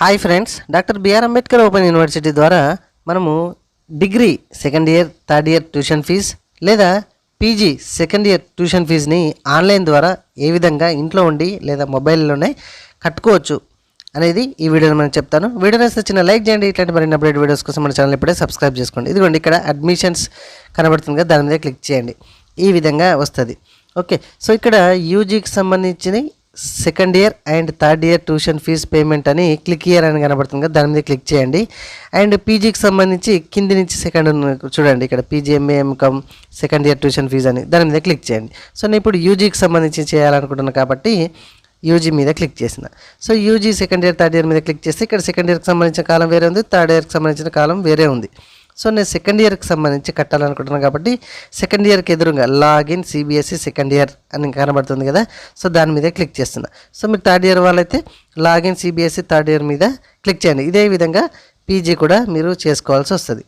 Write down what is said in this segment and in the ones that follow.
Hi friends, doctor B R Ambedkar open university ద్వారా మనము degree second year third year tuition fee లేదా PG second year tuition ఫీజుని online ద్వారా ఏ విధంగా ఇంట్లో ఉండి లేదా మొబైల్లోనే కట్టుకోవచ్చు అనేది ఈ వీడియోలో మనం చెప్తాను. వీడియో నచ్చితే చిన్న లైక్ చేయండి. ఇట్లాంటి మరిన్ని అప్డేట్ వీడియోస్ కోసం మన ఛానల్ ఇప్పుడే సబ్స్క్రైబ్ చేసుకోండి. ఇదిగోండి ఇక్కడ అడ్మిషన్స్ కనబడుతుంది కదా, దాని మీద క్లిక్ చేయండి. ఈ విధంగా వస్తుంది. ఓకే, సో ఇక్కడ యూజీకి సంబంధించిన second year and third year tuition fee payment అని క్లిక్ ఇయర్ అని కనబడుతుంది కదా, దాని మీద క్లిక్ చేయండి. అండ్ పీజీకి సంబంధించి కింది నుంచి సెకండ్ చూడండి, ఇక్కడ PG M A MCom second year tuition fee అని దాని మీద క్లిక్ చేయండి. సో నేను ఇప్పుడు యూజీకి సంబంధించి చేయాలనుకుంటున్నాను కాబట్టి యూజీ మీద క్లిక్ చేసిన. So UG second year third year మీద క్లిక్ చేస్తే ఇక్కడ సెకండ్ ఇయర్కి సంబంధించిన కాలం వేరే ఉంది, థర్డ్ ఇయర్కి సంబంధించిన కాలం వేరే ఉంది. సో నేను సెకండ్ ఇయర్కి సంబంధించి కట్టాలనుకుంటున్నాను కాబట్టి సెకండ్ ఇయర్కి ఎదురుగా లాగిన్ సిబిఎస్ఈ సెకండ్ ఇయర్ అని కనబడుతుంది కదా, సో దాని మీద క్లిక్ చేస్తున్నా. సో మీరు థర్డ్ ఇయర్ వాళ్ళైతే లాగిన్ సిబిఎస్ఈ థర్డ్ ఇయర్ మీద క్లిక్ చేయండి. ఇదే విధంగా పీజీ కూడా మీరు చేసుకోవాల్సి వస్తుంది.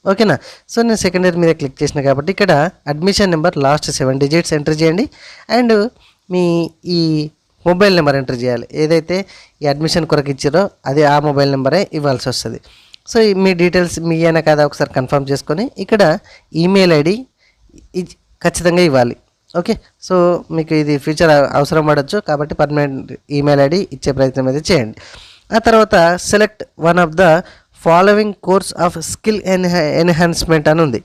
ఓకేనా. సో నేను సెకండ్ ఇయర్ మీద క్లిక్ చేసిన కాబట్టి ఇక్కడ admission number last 7 digits enter చేయండి. అండ్ మీ ఈ మొబైల్ నెంబర్ ఎంటర్ చేయాలి. ఏదైతే ఈ అడ్మిషన్ కొరకు ఇచ్చారో అది ఆ మొబైల్ నెంబరే ఇవ్వాల్సి వస్తుంది. సో మీ డీటెయిల్స్ మీ అయినా కదా ఒకసారి కన్ఫర్మ్ చేసుకొని ఇక్కడ ఈమెయిల్ ఐడి ఖచ్చితంగా ఇవ్వాలి. ఓకే, సో మీకు ఇది ఫ్యూచర్ అవసరం పడవచ్చు కాబట్టి పర్మనెంట్ ఈమెయిల్ ఐడి ఇచ్చే ప్రయత్నం అయితే చేయండి. ఆ తర్వాత select one of the following course of skill enhancement అని ఉంది.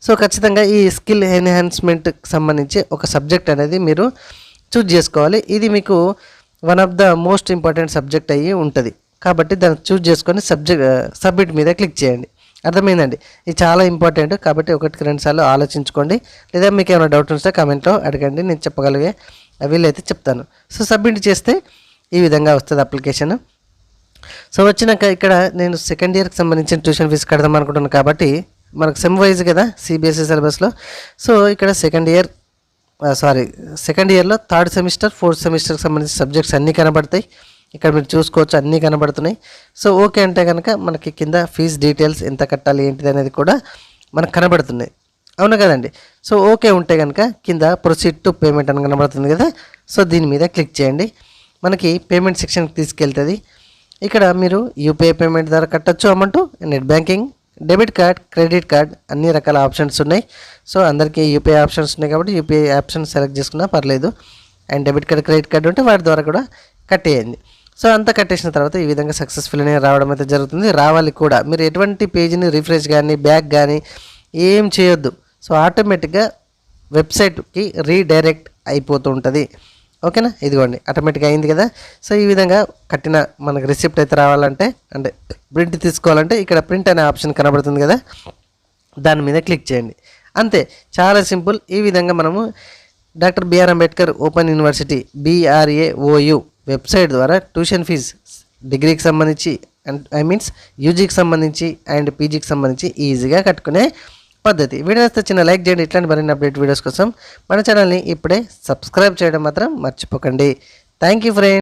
సో ఖచ్చితంగా ఈ స్కిల్ ఎన్హాన్స్మెంట్కి సంబంధించి ఒక సబ్జెక్ట్ అనేది మీరు చూజ్ చేసుకోవాలి. ఇది మీకు one of the most important subject అయ్యి ఉంటుంది కాబట్టి దాన్ని చూజ్ చేసుకొని సబ్మిట్ మీద క్లిక్ చేయండి. అర్థమైందండి, ఇది చాలా ఇంపార్టెంట్ కాబట్టి 1-2 సార్లు ఆలోచించుకోండి. లేదా మీకు ఏమైనా డౌట్ ఉంటే కామెంట్లో అడగండి, నేను చెప్పగలిగే వీళ్ళైతే చెప్తాను. సో సబ్మిట్ చేస్తే ఈ విధంగా వస్తుంది అప్లికేషన్. సో వచ్చినాక ఇక్కడ నేను సెకండ్ ఇయర్కి సంబంధించిన ట్యూషన్ ఫీజు కడదాం అనుకుంటున్నాను కాబట్టి మనకు సెమ్ వైజ్ కదా సిబిఎస్ఈ సిలబస్లో. సో ఇక్కడ సెకండ్ ఇయర్లో థర్డ్ సెమిస్టర్ ఫోర్త్ సెమిస్టర్కి సంబంధించిన సబ్జెక్ట్స్ అన్నీ కనబడతాయి. ఇక్కడ మీరు చూసుకోవచ్చు, అన్నీ కనబడుతున్నాయి. సో ఓకే అంటే కనుక మనకి కింద ఫీజ్ డీటెయిల్స్ ఎంత కట్టాలి ఏంటిది అనేది కూడా మనకు కనబడుతున్నాయి. అవును కదండి. సో ఓకే ఉంటే కనుక కింద ప్రొసీడ్ టు పేమెంట్ అని కనబడుతుంది కదా, సో దీని మీద క్లిక్ చేయండి. మనకి పేమెంట్ సెక్షన్కి తీసుకెళ్తుంది. ఇక్కడ మీరు యూపీఐ పేమెంట్ ద్వారా కట్టచ్చు amount, net banking, debit card, credit card అన్ని రకాల ఆప్షన్స్ ఉన్నాయి. సో అందరికీ యూపీఐ ఆప్షన్స్ ఉన్నాయి కాబట్టి యూపీఐ ఆప్షన్ సెలెక్ట్ చేసుకున్నా పర్లేదు. And debit card, credit card ఉంటే వాటి ద్వారా కూడా కట్టేయండి. సో అంతా కట్టేసిన తర్వాత ఈ విధంగా సక్సెస్ఫుల్ అనేది రావడం అయితే జరుగుతుంది. రావాలి కూడా. మీరు ఎటువంటి పేజీని రిఫ్రెష్ కానీ బ్యాక్ కానీ ఏం చేయొద్దు. సో ఆటోమేటిక్గా వెబ్సైట్కి రీడైరెక్ట్ అయిపోతూ ఉంటుంది. ఓకేనా. ఇదిగోండి ఆటోమేటిక్గా అయింది కదా. సో ఈ విధంగా కట్టిన మనకు రిసిప్ట్ అయితే రావాలంటే అంటే ప్రింట్ తీసుకోవాలంటే ఇక్కడ ప్రింట్ అనే ఆప్షన్ కనబడుతుంది కదా, దాని మీద క్లిక్ చేయండి. అంతే, చాలా సింపుల్. ఈ విధంగా మనము doctor B R Ambedkar open university BRAOU website ద్వారా ట్యూషన్ ఫీజ్ డిగ్రీకి సంబంధించి అండ్ యూజీకి సంబంధించి అండ్ పీజీకి సంబంధించి ఈజీగా కట్టుకునే పద్ధతి. వీడియో వస్తే చిన్న లైక్ చేయండి. ఇట్లాంటి మరిన్ని అప్డేట్ వీడియోస్ కోసం మన ఛానల్ని ఇప్పుడే సబ్స్క్రైబ్ చేయడం మాత్రం మర్చిపోకండి. Thank you friends.